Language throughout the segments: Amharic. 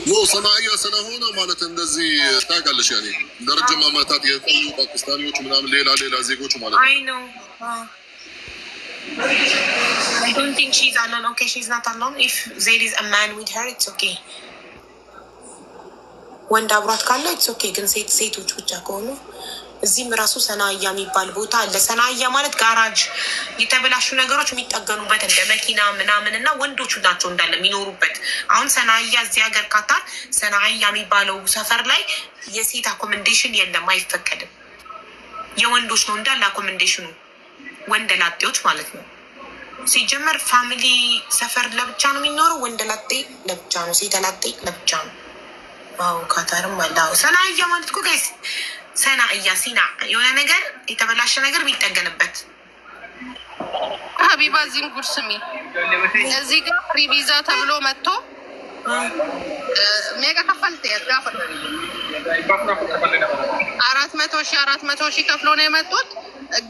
ነው ሰማያ ስለሆነ ማለት እንደዚህ ታውቃለሽ። ያኔ ለረጅም ዓመታት የቆዩ ፓኪስታኒዎች ምናምን ሌላ ዜጎች ማለት ነው። አይ ነው I don't think she's alone. Okay, she's not alone. If there is a man with her, it's okay. ወንድ አብሯት ካለ it's okay። ግን ሴቶች ብቻ ከሆኑ እዚህም ራሱ ሰናያ የሚባል ቦታ አለ። ሰናያ ማለት ጋራጅ የተበላሹ ነገሮች የሚጠገኑበት እንደ መኪና ምናምን እና ወንዶቹ ናቸው እንዳለ የሚኖሩበት። አሁን ሰናያ እዚህ ሀገር ካታር ሰናያ የሚባለው ሰፈር ላይ የሴት አኮመንዴሽን የለም፣ አይፈቀድም። የወንዶች ነው እንዳለ አኮመንዴሽኑ፣ ወንደ ላጤዎች ማለት ነው። ሲጀመር ፋሚሊ ሰፈር ለብቻ ነው የሚኖረው፣ ወንደ ላጤ ለብቻ ነው፣ ሴተ ላጤ ለብቻ ነው። ዋው ካታርም አለ ሰናያ ማለት እኮ ጋይስ ሰናእያ ሲና የሆነ ነገር የተበላሸ ነገር የሚጠገንበት። ሀቢባ እዚህም ጉድ ስሚ፣ እዚህ ጋር ፍሪ ቪዛ ተብሎ መጥቶ ሜጋ ከፈልት ያጋፈ 400,000 ከፍሎ ነው የመጡት።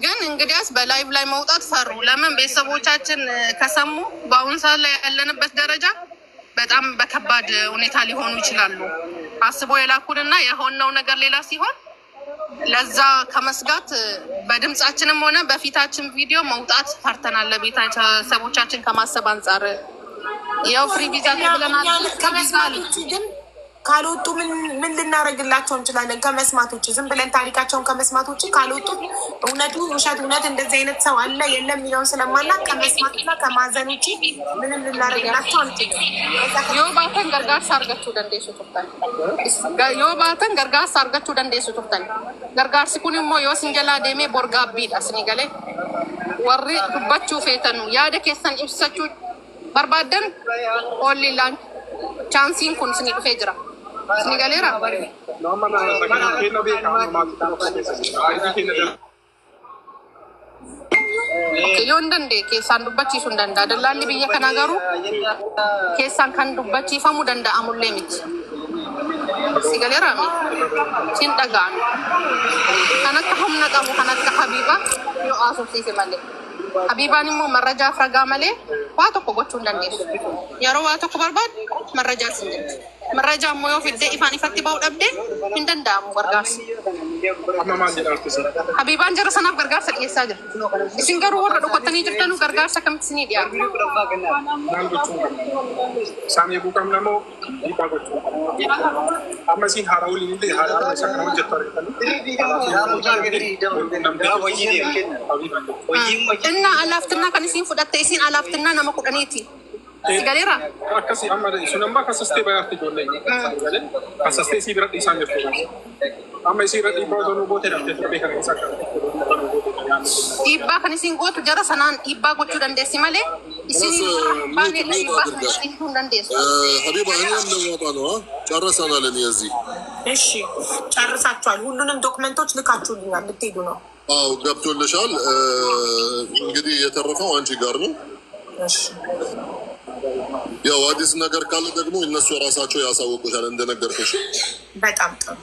ግን እንግዲያስ በላይቭ ላይ መውጣት ፈሩ። ለምን? ቤተሰቦቻችን ከሰሙ በአሁኑ ሰዓት ላይ ያለንበት ደረጃ በጣም በከባድ ሁኔታ ሊሆኑ ይችላሉ። አስቦ የላኩንና የሆነው ነገር ሌላ ሲሆን ለዛ ከመስጋት በድምጻችንም ሆነ በፊታችን ቪዲዮ መውጣት ፈርተናል። ለቤተሰቦቻችን ከማሰብ አንጻር ያው ፍሪ ቪዛ ተብለናል። ከመስማት ውጭ ግን ካልወጡ ምን ልናደርግላቸው እንችላለን? ከመስማት ውጭ ዝም ብለን ታሪካቸውን ከመስማት ውጭ ካልወጡ እውነቱ ውሸት፣ እውነት እንደዚህ አይነት ሰው አለ የለም የሚለውን ስለማናውቅ ከመስማትና ከማዘን ውጭ ምንም ልናደርግላቸው አንችልም። ባተን ገርጋርሳ አርገችው ደንዴሱ ቱርተን ገርጋርሲ ኩን ሞ ዮ ሲንጀላ ዴሜ ቦርጋቢዳ ስኒገሌ ወሪ ዱባችሁ ፌተኑ ያደ ኬሰን ኢብሰችሁ በርባደን ኦሊላን ቻንሲን ኩን ስኒ ዱፌ ጅራ ስኒገሌራ yoon dandee keessaan dubbachiisuu hin danda'a. Dallaalli biyya kanaa garuu keessaan kan dubbachiifamuu danda'amullee miti. Sigaleera siin dhaga'an kan akka humna qabu kan akka Habiibaa yoo haasofsiise malee. Habiibaan immoo marrajaaf ragaa malee waa tokko gochuu hin dandeessu. Yeroo waa tokko barbaadu marrajaa siin jenna. Marrajaa immoo yoo fiddee ifaan ifatti ba'uu dhabdee hin danda'amu gargaarsa. Habibaan jara sanaaf gargaarsa dhiyeessaa jira. Isin garuu warra dhukkatanii jirtanuu gargaarsa kamitti isinii dhiyaatu? Saamee buuqam namoo dhiibbaa gochuu. Amma isin haara waliin illee haara isa kana hojjettu argitanii. Innaa alaaftinnaa kan isin fudhatte isin alaaftinnaa nama kudhaniiti. Sigaleera? Akkasii amma sun amma kasastee bayaatti ijoollee. Kasastee isii biratti isaan jirtu. Amma isii irra dhiibbaa osoo nu gootee dhabdee fudhatee kan isa akka. Dhiibbaa kan isin gootu jara sanaan dhiibbaa gochuu dandeessi malee isin baanee dhiibbaa dhiibbuu hin dandeessu. Habiba እኔም ለማውጣ ነው ጨርሰናል። እኔ እዚህ እሺ ጨርሳችኋል? ሁሉንም ዶክመንቶች ልካችሁልኛል? ልትሄዱ ነው? አዎ ገብቶልሻል። እንግዲህ የተረፈው አንቺ ጋር ነው። እሺ ያው አዲስ ነገር ካለ ደግሞ እነሱ ራሳቸው ያሳውቁሻል እንደነገርኩሽ። በጣም ጥሩ።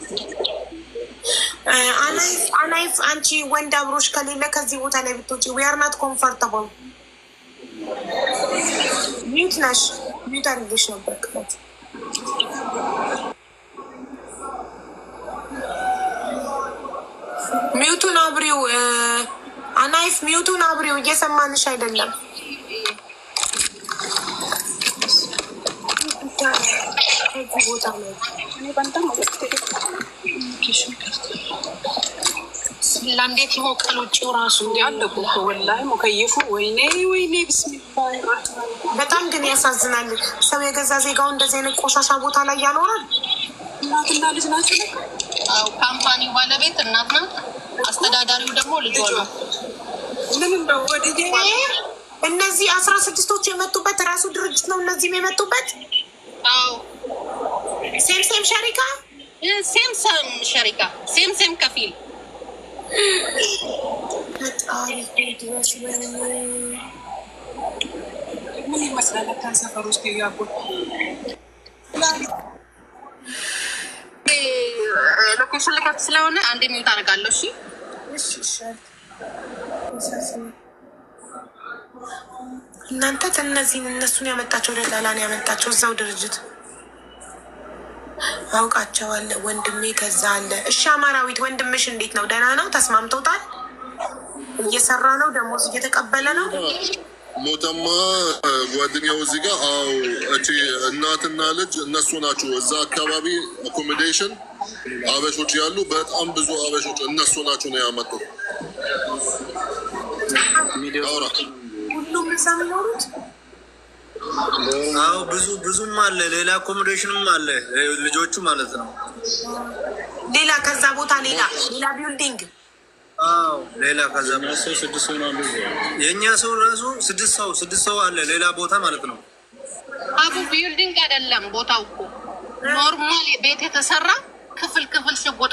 አናይፍ አንቺ ወንድ አብሮሽ ከሌለ ከዚህ ቦታ ላይ ብትወጪ we are not comfortable። ሚዩት ነሽ? ሚዩት አድርገሽ ነበር ክፈት። ሚዩቱን አብሪው አናይፍ፣ ሚዩቱን አብሪው። እየሰማንሽ አይደለም። ለእንዴት ይሞቃል ውጭው ራሱ ያለቁ ወላሂ ሙከይፉ ወይኔ ብስሚላ። በጣም ግን ያሳዝናል። ሰው የገዛ ዜጋው እንደዚህ አይነት ቆሻሻ ቦታ ላይ ያኖራል። እናትና ልጅ ናቸው። ካምፓኒው ባለቤት እናት ናት፣ አስተዳዳሪው ደግሞ ልጇ ነው። ምን እንደው ወዲህ እነዚህ 16ቶቹ የመጡበት ራሱ ድርጅት ነው። እነዚህም የመጡበት ሴም ሸሪካ ሴም ከፊል ምን ይመስላል? ሰፈር ውስጥ ያጎት ሎኬሽን ልከት ስለሆነ አንድ ሚዩት አደርጋለሁ። እሺ እናንተ እነዚህን እነሱን ያመጣቸው ደላላን ያመጣቸው እዛው ድርጅት አውቃቸዋለሁ ወንድሜ ከዛ አለ። እሺ አማራዊት ወንድምሽ እንዴት ነው? ደህና ነው? ተስማምቶታል? እየሰራ ነው? ደሞዝ እየተቀበለ ነው? ሞተማ ጓደኛው እዚህ ጋር አዎ፣ እቺ እናትና ልጅ እነሱ ናቸው። እዛ አካባቢ አኮሞዴሽን አበሾች ያሉ በጣም ብዙ አበሾች እነሱ ናቸው ነው ያመጡት። ሁሉም እዛ የሚኖሩት? አዎ ብዙም አለ። ሌላ አኮሞዴሽንም አለ ልጆቹ ማለት ነው። ሌላ ከዛ ቦታ ሌላ ቢልዲንግ ሌላ ከዛ የእኛ ሰው ራሱ ስድስት ሰው አለ ሌላ ቦታ ማለት ነው። አቡ ቢልዲንግ አይደለም ቦታው እኮ ኖርማል ቤት የተሰራ ክፍል ሸጎጣ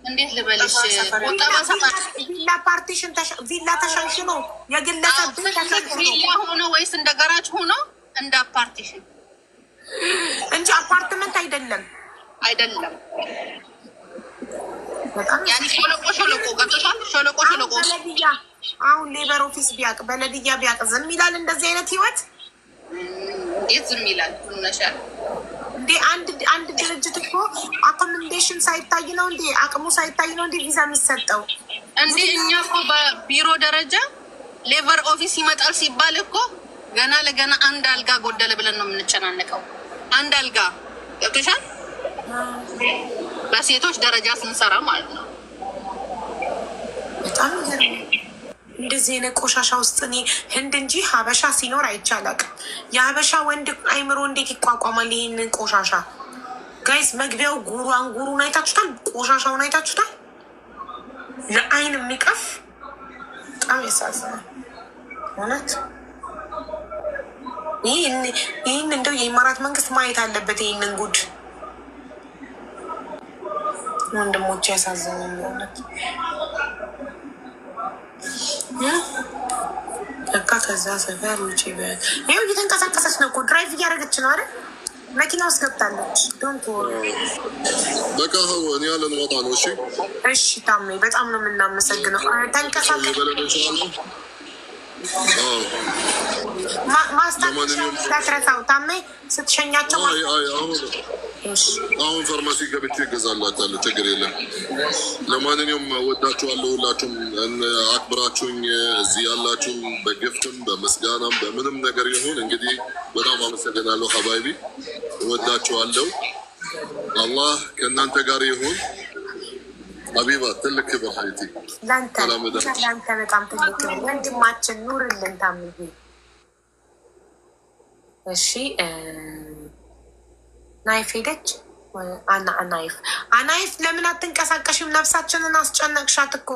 እንዴት ልበልሽ? ቦታ በሰማት ቪላ ፓርቲሽን ቪላ ተሸንሽኖ የግለሰብ ቪላ ሆኖ ወይስ እንደ ገራጅ ሆኖ እንደ ፓርቲሽን እንጂ አፓርትመንት አይደለም። ያኔ ሾለቆ ቀጥታል። ሾለቆ አሁን ሌበር ኦፊስ ቢያቅ በለድያ ቢያቅ ዝም ይላል? እንደዚህ አይነት ህይወት የት ዝም ይላል? ነሻል እንዴ አንድ ድርጅት እኮ አኮሞዴሽን ሳይታይ ነው እንዴ አቅሙ ሳይታይ ነው እንዴ ቪዛ የሚሰጠው? እንዴ እኛ እኮ በቢሮ ደረጃ ሌበር ኦፊስ ይመጣል ሲባል እኮ ገና ለገና አንድ አልጋ ጎደለ ብለን ነው የምንጨናነቀው። አንድ አልጋ ገብቶሻል? በሴቶች ደረጃ ስንሰራ ማለት ነው። በጣም እንደዚህ አይነት ቆሻሻ ውስጥ እኔ ህንድ እንጂ ሀበሻ ሲኖር አይቻላል። የሀበሻ ወንድ አይምሮ እንዴት ይቋቋማል ይህንን ቆሻሻ? ጋይስ መግቢያው ጉሩን አይታችሁታል? ቆሻሻውን አይታችሁታል? ለአይን የሚቀፍ በጣም ያሳዝናል እውነት። ይህን እንደው የኢማራት መንግስት ማየት አለበት ይህንን ጉድ። ወንድሞች ያሳዝናል እውነት። በቃ ከዛ ሰፈር ውጭ ይኸው እየተንቀሳቀሰች ነው እኮ ድራይቭ እያደረገች ነው አይደል? መኪና ውስጥ ገብታለች። ዶንት ወሪ በቃ እኔ ያለን ወጣ ነው። እሺ ታሜ በጣም ነው የምናመሰግነው። ተንቀሳቀስ ማስታወቂያ ታሜ ስትሸኛቸው አሁን ፋርማሲ ገብቼ ይገዛላታለሁ። ችግር የለም። ለማንኛውም ወዳችኋለሁ። ሁላችሁም አክብራችሁኝ እዚህ ያላችሁ በግፍትም በምስጋናም በምንም ነገር ይሁን እንግዲህ በጣም አመሰግናለሁ። ሀባይቢ ወዳችኋለሁ። አላህ ከእናንተ ጋር ይሁን። ሀቢባ ትልቅ ክብር ሀይቲ ለአንተ በጣም ትልቅ ክብር ወንድማችን ኑርልን ታምዬ። እሺ ናይፍ ሄደች። አናይፍ ለምን አትንቀሳቀሽም? ነፍሳችንን አስጨነቅሻት እኮ።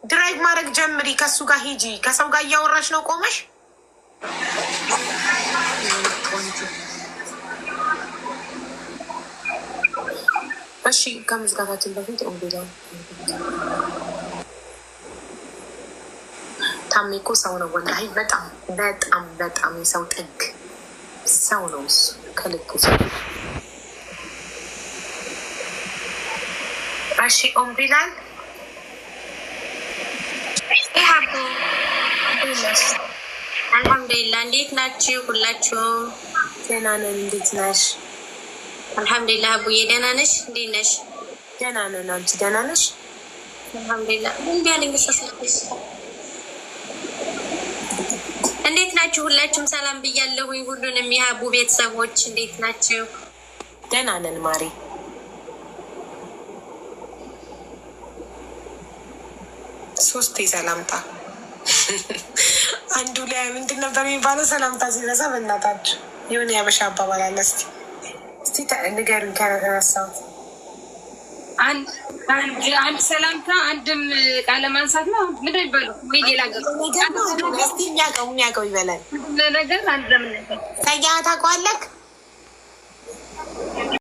ድራይቭ ማድረግ ጀምሪ። ከሱ ጋር ሂጂ። ከሰው ጋር እያወራሽ ነው ቆመሽ። እሺ ከመዝጋታችን በፊት ታሜ እኮ ሰው ነው ወላሂ። በጣም በጣም በጣም የሰው ጥግ ሰው ነው እሱ ከልክ ሰው። እሺ ቢላል ሀቡ አልሐምዱሊላህ። እንዴት ናችሁ ሁላችሁም? ደህና ነን። እንዴት ነሽ? አልሐምዱሊላህ። ሀቡዬ ደህና ነሽ? እንዴት ነሽ? ደህና ነን። አንቺ ደህና ነሽ? አልሐምዱሊላህ። እንዴት ናችሁ ሁላችሁም? ሰላም ብያለሁኝ ሁሉንም የሀቡ ቤተሰቦች እንዴት ናችሁ? ደህና ነን ማሪ። ሶስቴ ሰላምታ አንዱ ላይ ምንድን ነበር የሚባለው? ሰላምታ ሲረሳ በእናታችሁ የሆነ ያበሻ አባባል አለ። እስቲ ንገሩኝ ከረሳሁት። አንድ ሰላምታ አንድም ቃለ ማንሳት ነው። ምንድን ይበሉ ወይ ሌላ እስቲ የሚያውቀው ይበላል ነገር አንድ ለምን ነገር ታውቀዋለህ?